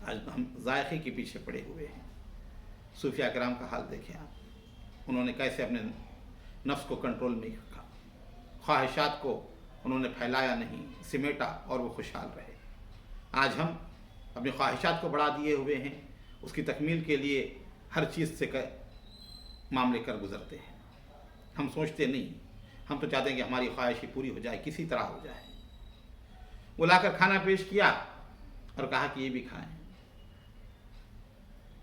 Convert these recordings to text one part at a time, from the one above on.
آج ہم ذائقے کے پیچھے پڑے ہوئے ہیں۔ صوفیہ کرام کا حال دیکھیں آپ، انہوں نے کیسے اپنے نفس کو کنٹرول میں رکھا، خواہشات کو انہوں نے پھیلایا نہیں، سمیٹا اور وہ خوشحال رہے۔ آج ہم اپنی خواہشات کو بڑھا دیے ہوئے ہیں، اس کی تکمیل کے لیے ہر چیز سے معاملے کر گزرتے ہیں۔ ہم سوچتے نہیں، ہم تو چاہتے ہیں کہ ہماری خواہش ہی پوری ہو جائے، کسی طرح ہو جائے۔ وہ لا کر کھانا پیش کیا اور کہا کہ یہ بھی کھائیں۔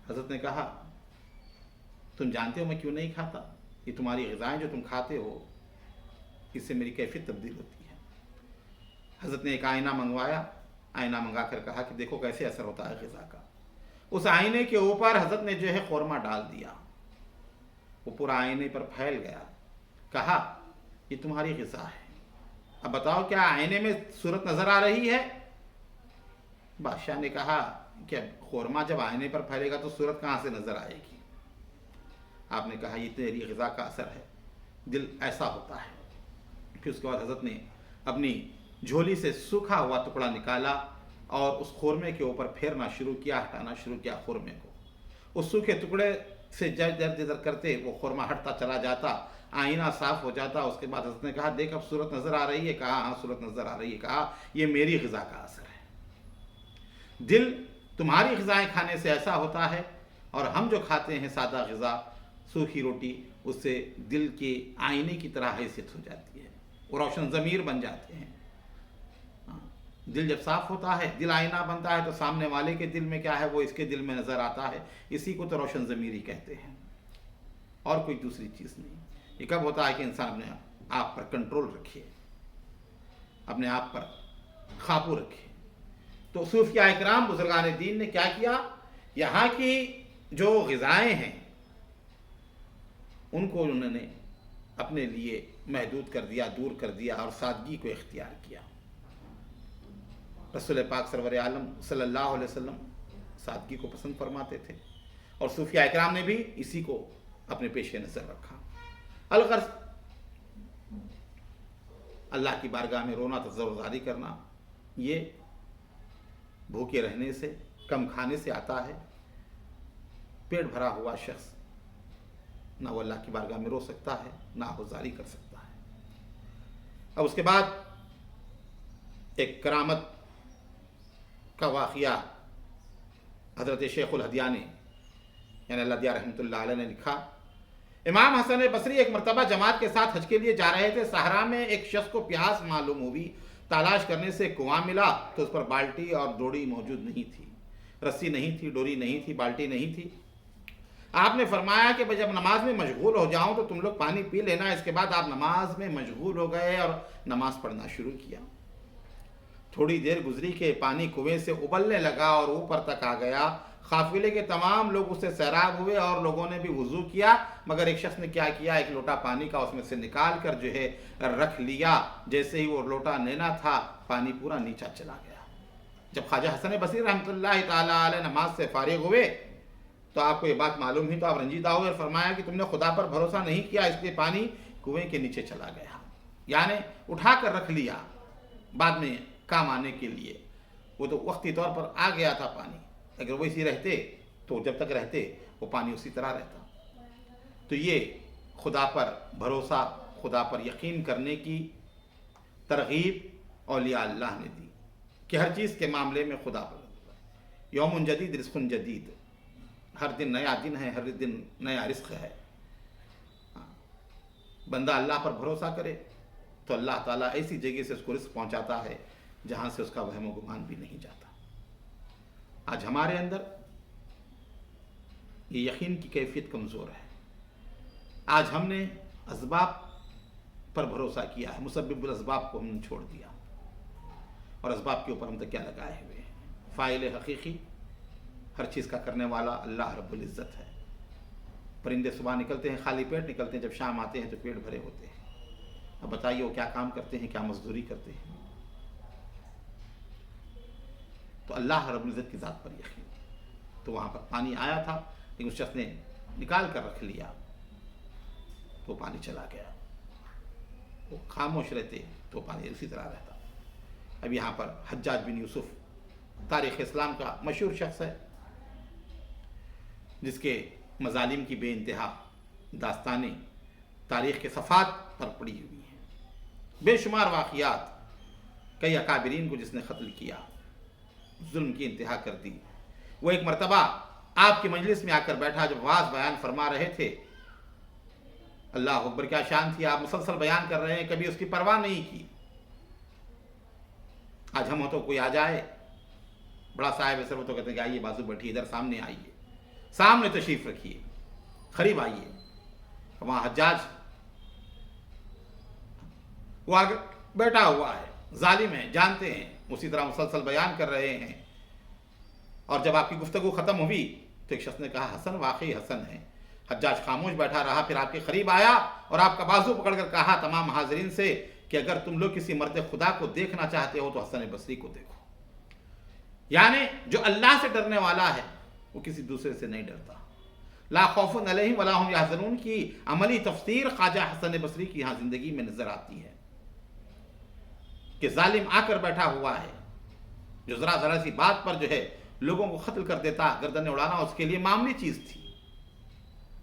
حضرت نے کہا تم جانتے ہو میں کیوں نہیں کھاتا؟ یہ تمہاری غذائیں جو تم کھاتے ہو اس سے میری کیفیت تبدیل ہوتی ہے۔ حضرت نے ایک آئینہ منگوایا، آئینہ منگا کر کہا کہ دیکھو کیسے اثر ہوتا ہے غذا کا۔ اس آئینے کے اوپر حضرت نے جو ہے خورمہ ڈال دیا، وہ پورا آئینے پر پھیل گیا۔ کہا یہ تمہاری غذا ہے، اب بتاؤ کیا آئینے میں صورت نظر آ رہی ہے؟ بادشاہ نے کہا کہ خورمہ جب آئینے پر پھیلے گا تو صورت کہاں سے نظر آئے گی؟ آپ نے کہا یہ تیری غذا کا اثر ہے، دل ایسا ہوتا ہے۔ پھر اس کے بعد حضرت نے اپنی جھولی سے سوکھا ہوا ٹکڑا نکالا اور اس خورمے کے اوپر پھیرنا شروع کیا، ہٹانا شروع کیا خورمے کو۔ اس سوکھے ٹکڑے سے جر کرتے وہ خورمہ ہٹتا چلا جاتا، آئینہ صاف ہو جاتا۔ اس کے بعد حضرت نے کہا دیکھ اب صورت نظر آ رہی ہے؟ کہا ہاں صورت نظر آ رہی ہے۔ کہا یہ میری غذا کا اثر ہے۔ دل تمہاری غذائیں کھانے سے ایسا ہوتا ہے، اور ہم جو کھاتے ہیں سادہ غذا، سوکھی روٹی، اس سے دل کے آئینے کی طرح حیثیت ہو جاتی ہے، وہ روشن ضمیر بن جاتے ہیں۔ دل جب صاف ہوتا ہے، دل آئینہ بنتا ہے، تو سامنے والے کے دل میں کیا ہے وہ اس کے دل میں نظر آتا ہے۔ اسی کو تو روشن ضمیری کہتے ہیں، اور کوئی دوسری چیز نہیں۔ یہ کب ہوتا ہے کہ انسان اپنے آپ پر کنٹرول رکھے، اپنے آپ پر قابو رکھے۔ تو صوفیہ اکرام بزرگان دین نے کیا کیا؟ یہاں کی جو غذائیں ہیں ان کو انہوں نے اپنے لیے محدود کر دیا، دور کر دیا، اور سادگی کو اختیار کیا۔ رسول پاک سرور عالم صلی اللہ علیہ وسلم سادگی کو پسند فرماتے تھے، اور صوفیہ اکرام نے بھی اسی کو اپنے پیش نظر رکھا۔ الغرض اللہ کی بارگاہ میں رونا، تضرع کرنا، یہ بھوکے رہنے سے، کم کھانے سے آتا ہے۔ پیٹ بھرا ہوا شخص نہ وہ اللہ کی بارگاہ میں رو سکتا ہے، نہ آہوزاری کر سکتا ہے۔ اب اس کے بعد ایک کرامت کا واقعہ حضرت شیخ الہدیانی یعنی اللہ دیا رحمۃ اللہ علیہ نے لکھا۔ امام حسن بصری ایک مرتبہ جماعت کے ساتھ حج کے لیے جا رہے تھے۔ صحرا میں ایک شخص کو پیاس معلوم ہوئی، تلاش کرنے سے کنواں ملا تو اس پر بالٹی اور ڈوری موجود نہیں تھی، رسی نہیں تھی، ڈوری نہیں تھی، بالٹی نہیں تھی۔ آپ نے فرمایا کہ جب نماز میں مشغول ہو جاؤں تو تم لوگ پانی پی لینا۔ اس کے بعد آپ نماز میں مشغول ہو گئے اور نماز پڑھنا شروع کیا۔ تھوڑی دیر گزری کہ پانی کنویں سے ابلنے لگا اور اوپر تک آ گیا۔ قافلے کے تمام لوگ اس سے سیراب ہوئے اور لوگوں نے بھی وضو کیا، مگر ایک شخص نے کیا کیا، ایک لوٹا پانی کا اس میں سے نکال کر جو ہے رکھ لیا۔ جیسے ہی وہ لوٹا لینا تھا پانی پورا نیچا چلا گیا۔ جب خواجہ حسن بصری رحمۃ اللہ تعالی علیہ نماز سے فارغ ہوئے تو آپ کو یہ بات معلوم ہوئی تو آپ رنجیدہ ہوئے اور فرمایا کہ تم نے خدا پر بھروسہ نہیں کیا، اس لیے پانی کنویں کے نیچے چلا گیا، یعنی اٹھا کر رکھ لیا بعد میں کام آنے کے لیے۔ وہ تو وقتی طور پر آ گیا تھا پانی، اگر وہ اسی رہتے تو جب تک رہتے وہ پانی اسی طرح رہتا۔ تو یہ خدا پر بھروسہ، خدا پر یقین کرنے کی ترغیب اولیاء اللہ نے دی کہ ہر چیز کے معاملے میں خدا پر یوم جدید رزق جدید، ہر دن نیا دن ہے، ہر دن نیا رزق ہے۔ بندہ اللہ پر بھروسہ کرے تو اللہ تعالیٰ ایسی جگہ سے اس کو رزق پہنچاتا ہے جہاں سے اس کا وہم و گمان بھی نہیں جاتا۔ آج ہمارے اندر یہ یقین کی کیفیت کمزور ہے۔ آج ہم نے اسباب پر بھروسہ کیا ہے، مسبب الاسباب کو ہم نے چھوڑ دیا، اور اسباب کے اوپر ہم تک کیا لگائے ہوئے ہیں۔ فاعل حقیقی ہر چیز کا کرنے والا اللہ رب العزت ہے۔ پرندے صبح نکلتے ہیں خالی پیٹ نکلتے ہیں، جب شام آتے ہیں تو پیٹ بھرے ہوتے ہیں۔ اب بتائیے وہ کیا کام کرتے ہیں، کیا مزدوری کرتے ہیں؟ تو اللہ رب العزت کی ذات پر یقین۔ تو وہاں پر پانی آیا تھا لیکن اس شخص نے نکال کر رکھ لیا تو پانی چلا گیا۔ وہ خاموش رہتے تو پانی اسی طرح رہتا۔ اب یہاں پر حجاج بن یوسف تاریخ اسلام کا مشہور شخص ہے، جس کے مظالم کی بے انتہا داستانیں تاریخ کے صفحات پر پڑی ہوئی ہیں، بے شمار واقعات، کئی اکابرین کو جس نے قتل کیا، ظلم کی انتہا کر دی۔ وہ ایک مرتبہ آپ کی مجلس میں آ کر بیٹھا جب واعظ بیان فرما رہے تھے، اللہ اکبر کیا شان تھی، آپ مسلسل بیان کر رہے ہیں، کبھی اس کی پرواہ نہیں کی۔ آج ہم ہو تو کوئی آ جائے، بڑا صاحب ایسے وہ تو کہتے ہیں کہ آئیے بازو بیٹھیے، ادھر سامنے آئیے، سامنے تشریف رکھیے، قریب آئیے۔ وہاں حجاج وہ آگے بیٹھا ہوا ہے، ظالم ہے، جانتے ہیں، اسی طرح مسلسل بیان کر رہے ہیں۔ اور جب آپ کی گفتگو ختم ہوئی تو ایک شخص نے کہا حسن، واقعی حسن ہے۔ حجاج خاموش بیٹھا رہا، پھر آپ کے قریب آیا اور آپ کا بازو پکڑ کر کہا تمام حاضرین سے کہ اگر تم لوگ کسی مرد خدا کو دیکھنا چاہتے ہو تو حسن بصری کو دیکھو۔ یعنی جو اللہ سے ڈرنے والا ہے وہ کسی دوسرے سے نہیں ڈرتا۔ لا خوف علیہم ولا هم یحزنون کی عملی تفسیر خواجہ حسن بصری کی یہاں زندگی میں نظر آتی ہے کہ ظالم آ کر بیٹھا ہوا ہے، جو ذرا سی بات پر جو ہے لوگوں کو قتل کر دیتا، گردنیں اڑانا اس کے لیے معمولی چیز تھی۔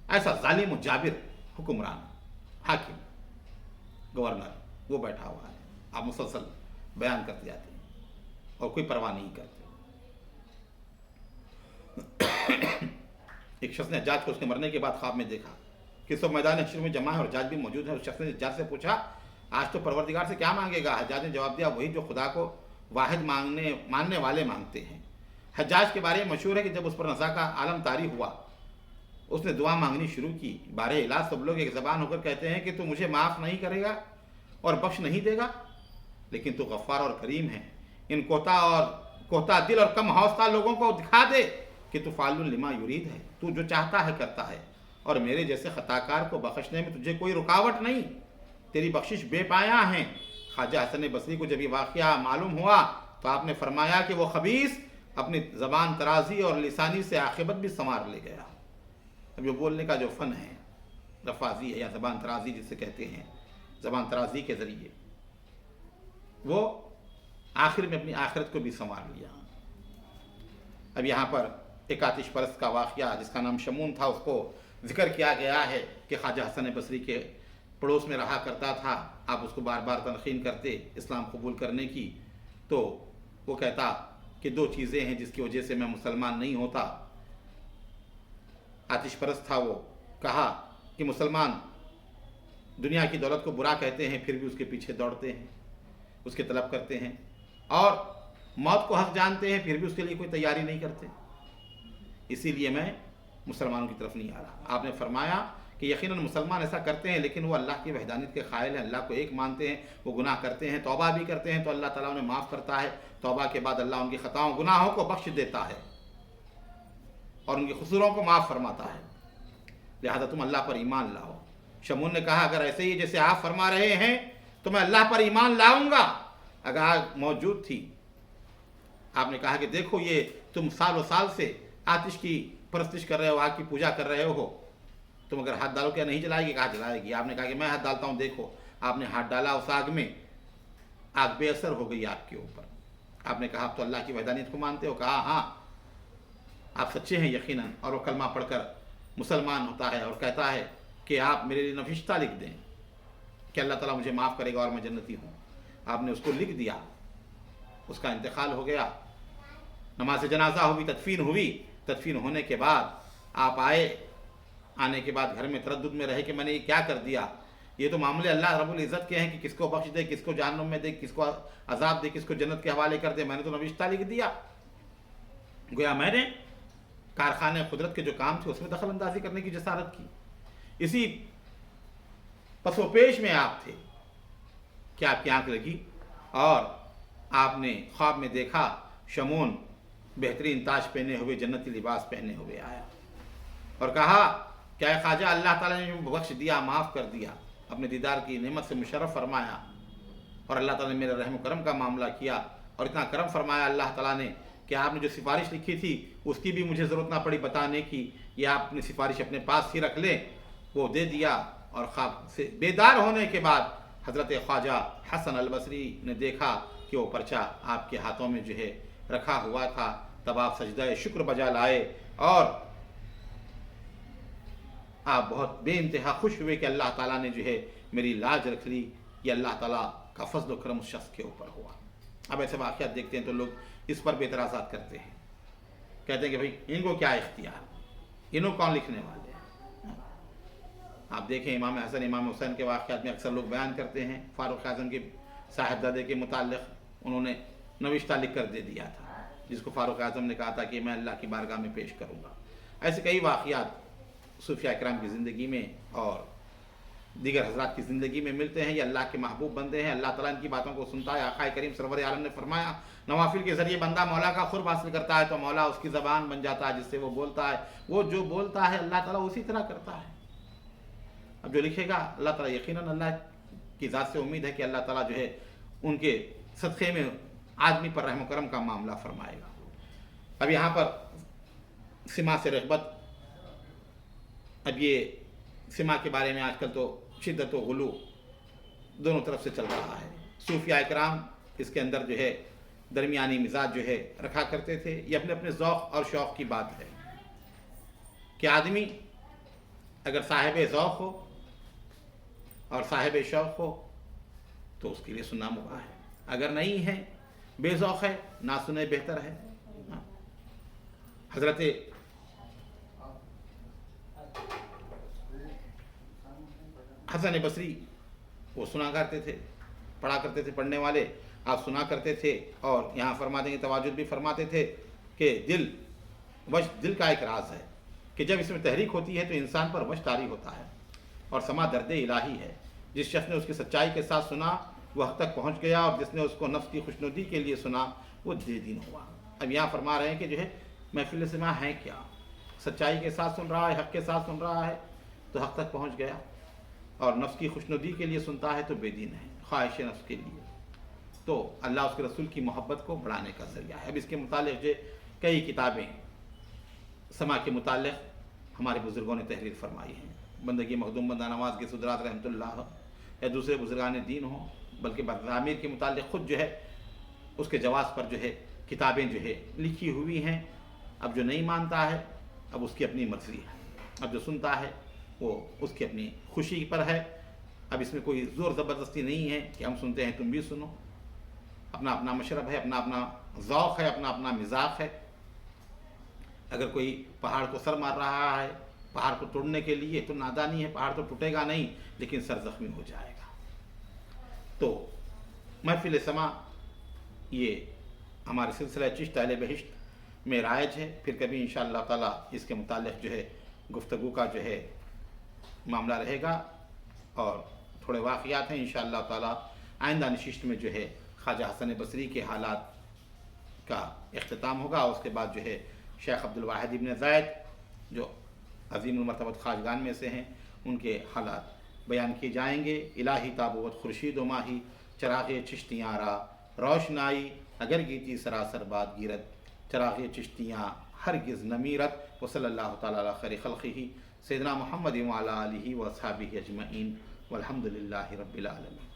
ایسا ظالم و جابر حکمران، حاکم، گورنر وہ بیٹھا ہوا ہے، آپ مسلسل بیان کرتے جاتے ہیں اور کوئی پرواہ نہیں کرتے۔ ایک شخص نے حجاج کو اس کے مرنے کے بعد خواب میں دیکھا کہ سب میدان حشر میں جمع ہے اور حجاج بھی موجود ہے۔ اس شخص نے حجاج سے پوچھا آج تو پروردگار سے کیا مانگے گا؟ حجاج نے جواب دیا وہی جو خدا کو واحد ماننے والے مانگتے ہیں۔ حجاج کے بارے میں مشہور ہے کہ جب اس پر نزا کا عالم طاری ہوا اس نے دعا مانگنی شروع کی، بارہ الہ سب لوگ ایک زبان ہو کر کہتے ہیں کہ تو مجھے معاف نہیں کرے گا اور بخش نہیں دے گا، لیکن تو غفار اور کریم ہے، ان کوتا دل اور کم حوصلہ لوگوں کو دکھا دے کہ تو فعال لما یرید ہے، تو جو چاہتا ہے کرتا ہے، اور میرے جیسے خطاکار کو بخشنے میں تجھے کوئی رکاوٹ نہیں، تیری بخشش بے پایا ہے۔ خواجہ حسن بصری کو جب یہ واقعہ معلوم ہوا تو آپ نے فرمایا کہ وہ خبیث اپنی زبان ترازی اور لسانی سے عاقبت بھی سنوار لے گیا۔ اب یہ بولنے کا جو فن ہے، لفاظی ہے یا زبان ترازی جسے کہتے ہیں، زبان ترازی کے ذریعے وہ آخر میں اپنی آخرت کو بھی سنوار لیا۔ اب یہاں پر ایک آتش پرست کا واقعہ جس کا نام شمون تھا اس کو ذکر کیا گیا ہے کہ خواجہ حسن بصری کے پڑوس میں رہا کرتا تھا، آپ اس کو بار بار تلقین کرتے اسلام قبول کرنے کی، تو وہ کہتا کہ دو چیزیں ہیں جس کی وجہ سے میں مسلمان نہیں ہوتا۔ آتش پرست تھا، وہ کہا کہ مسلمان دنیا کی دولت کو برا کہتے ہیں پھر بھی اس کے پیچھے دوڑتے ہیں، اس کے طلب کرتے ہیں، اور موت کو حق جانتے ہیں پھر بھی اس کے لیے کوئی تیاری نہیں کرتے، اسی لیے میں مسلمانوں کی طرف نہیں آ رہا۔ آپ نے فرمایا کہ یقیناً مسلمان ایسا کرتے ہیں لیکن وہ اللہ کی وحدانیت کے قائل ہیں، اللہ کو ایک مانتے ہیں، وہ گناہ کرتے ہیں، توبہ بھی کرتے ہیں تو اللہ تعالیٰ انہیں معاف کرتا ہے، توبہ کے بعد اللہ ان کی خطاؤں گناہوں کو بخش دیتا ہے اور ان کی قصوروں کو معاف فرماتا ہے، لہذا تم اللہ پر ایمان لاؤ۔ شمون نے کہا اگر ایسے ہی جیسے آپ فرما رہے ہیں تو میں اللہ پر ایمان لاؤں گا۔ اگر آگ موجود تھی، آپ نے کہا کہ دیکھو یہ تم سال و سال سے آتش کی پرستش کر رہے ہو، آگ کی پوجا کر رہے ہو، تم اگر ہاتھ ڈالو کیا نہیں جلائے گی؟ کہا جلائے گی۔ آپ نے کہا کہ میں ہاتھ ڈالتا ہوں، دیکھو آپ نے ہاتھ ڈالا اس آگ میں، آگ بے اثر ہو گئی آپ کے اوپر۔ آپ نے کہا آپ تو اللہ کی وحدانیت کو مانتے ہو؟ کہا ہاں آپ سچے ہیں یقیناً۔ اور وہ کلمہ پڑھ کر مسلمان ہوتا ہے اور کہتا ہے کہ آپ میرے لیے نوشتہ لکھ دیں کہ اللہ تعالیٰ مجھے معاف کرے گا اور میں جنتی ہوں۔ آپ نے اس کو لکھ دیا، اس کا انتقال ہو گیا، نماز جنازہ ہوئی، تدفین ہوئی، تدفین ہونے کے بعد آپ آنے کے بعد گھر میں تردد میں رہے کہ میں نے یہ کیا کر دیا، یہ تو معاملے اللہ رب العزت کے ہیں کہ کس کو بخش دے، کس کو جہنم میں دے، کس کو عذاب دے، کس کو جنت کے حوالے کر دے، میں نے تو نوشتہ لکھ دیا، گویا میں نے کارخانے قدرت کے جو کام تھے اس میں دخل اندازی کرنے کی جسارت کی۔ اسی پس و پیش میں آپ تھے کہ آپ کی آنکھ لگی اور آپ نے خواب میں دیکھا شمون بہترین تاج پہنے ہوئے، جنتی لباس پہنے ہوئے آیا اور کہا کہ اے خواجہ اللہ تعالیٰ نے بخش دیا، معاف کر دیا، اپنے دیدار کی نعمت سے مشرف فرمایا، اور اللہ تعالیٰ نے میرے رحم و کرم کا معاملہ کیا، اور اتنا کرم فرمایا اللہ تعالیٰ نے کہ آپ نے جو سفارش لکھی تھی اس کی بھی مجھے ضرورت نہ پڑی بتانے کی، یہ آپ اپنی سفارش اپنے پاس ہی رکھ لیں، وہ دے دیا۔ اور خواب سے بیدار ہونے کے بعد حضرت خواجہ حسن البصری نے دیکھا کہ وہ پرچہ آپ کے ہاتھوں میں جو ہے رکھا ہوا تھا تب آپ سجدہ شکر بجا لائے اور آپ بہت بے انتہا خوش ہوئے کہ اللہ تعالیٰ نے جو ہے میری لاج رکھ لی. یہ اللہ تعالیٰ کا فضل و کرم اس شخص کے اوپر ہوا. اب ایسے واقعات دیکھتے ہیں تو لوگ اس پر بھی اعتراضات کرتے ہیں, کہتے ہیں کہ بھائی ان کو کیا اختیار, انہوں کون لکھنے والے ہیں. آپ دیکھیں امام حسن امام حسین کے واقعات میں اکثر لوگ بیان کرتے ہیں فاروق اعظم کے صاحبزادے کے متعلق انہوں نے نوشتہ لکھ کر دے دیا تھا, جس کو فاروق اعظم نے کہا تھا کہ میں اللہ کی بارگاہ میں پیش کروں گا. ایسے کئی واقعات صوفیاء اکرام کی زندگی میں اور دیگر حضرات کی زندگی میں ملتے ہیں. یہ اللہ کے محبوب بندے ہیں, اللہ تعالیٰ ان کی باتوں کو سنتا ہے. آقا کریم سرور عالم نے فرمایا نوافل کے ذریعے بندہ مولا کا قرب حاصل کرتا ہے تو مولا اس کی زبان بن جاتا ہے جس سے وہ بولتا ہے. وہ جو بولتا ہے اللہ تعالیٰ اسی طرح کرتا ہے. اب جو لکھے گا اللہ تعالیٰ یقیناً اللہ کی ذات سے امید ہے کہ اللہ تعالیٰ جو ہے ان کے صدقے میں آدمی پر رحم و کرم کا معاملہ فرمائے گا. اب یہاں پر سما سے رغبت, اب یہ سما کے بارے میں آج کل تو شدت و غلو دونوں طرف سے چل رہا ہے. صوفیاء اکرام اس کے اندر جو ہے درمیانی مزاج جو ہے رکھا کرتے تھے. یہ اپنے اپنے ذوق اور شوق کی بات ہے کہ آدمی اگر صاحب ذوق ہو اور صاحب شوق ہو تو اس کے لیے سننا مباح ہے, اگر نہیں ہے بے ذوق ہے نہ سنے بہتر ہے. حضرت حسن بصری وہ سنا کرتے تھے, پڑھا کرتے تھے, پڑھنے والے آپ سنا کرتے تھے. اور یہاں فرماتے ہیں تواجد بھی فرماتے تھے کہ دل کا ایک راز ہے کہ جب اس میں تحریک ہوتی ہے تو انسان پر وش طاری ہوتا ہے اور سما درد الہی ہے. جس شخص نے اس کی سچائی کے ساتھ سنا وہ حق تک پہنچ گیا اور جس نے اس کو نفس کی خوشنودی کے لیے سنا وہ دے دین ہوا. اب یہاں فرما رہے ہیں کہ جو ہے محفل سما ہے کیا, سچائی کے ساتھ سن رہا ہے, حق کے ساتھ سن رہا ہے تو حق تک پہنچ گیا, اور نفس کی خوشنودی کے لیے سنتا ہے تو بے دین ہے, خواہش نفس کے لیے. تو اللہ اس کے رسول کی محبت کو بڑھانے کا ذریعہ ہے. اب اس کے متعلق جو کئی کتابیں سما کے متعلق ہمارے بزرگوں نے تحریر فرمائی ہیں. بندگی مخدوم بندہ نواز کے صدرات رحمۃ اللہ یا دوسرے بزرگان دین ہوں, بلکہ تعمیر کے متعلق خود جو ہے اس کے جواز پر جو ہے کتابیں جو ہے لکھی ہوئی ہیں. اب جو نہیں مانتا ہے اب اس کی اپنی مرضی ہے, اب جو سنتا ہے وہ اس کی اپنی خوشی پر ہے. اب اس میں کوئی زور زبردستی نہیں ہے کہ ہم سنتے ہیں تم بھی سنو. اپنا اپنا مشرب ہے, اپنا اپنا ذوق ہے, اپنا اپنا مزاج ہے. اگر کوئی پہاڑ کو سر مار رہا ہے پہاڑ کو توڑنے کے لیے تو نادانی ہے, پہاڑ تو ٹوٹے گا نہیں لیکن سر زخمی ہو جائے گا. تو محفل سما یہ ہمارے سلسلہ چشت اہل بہشت میں رائج ہے. پھر کبھی انشاءاللہ تعالی اس کے متعلق جو ہے گفتگو کا جو ہے معاملہ رہے گا, اور تھوڑے واقعات ہیں انشاءاللہ تعالی. آئندہ نشست میں جو ہے خواجہ حسن بصری کے حالات کا اختتام ہوگا, اور اس کے بعد جو ہے شیخ عبد الواحد ابن زید جو عظیم المرتبت خواجگان میں سے ہیں ان کے حالات بیان کیے جائیں گے. الہی تابوت خورشید و ماہی چراغ چشتیاں را روشنائی اگر گیتی سراسر باد گیرت چراغ چشتیاں ہرگز نمیرت. وصلی اللہ تعالی علی خیر خلقہ سیدنا محمد وعلی آلہ و اصحابہ اجمعین والحمد للہ رب العالمین.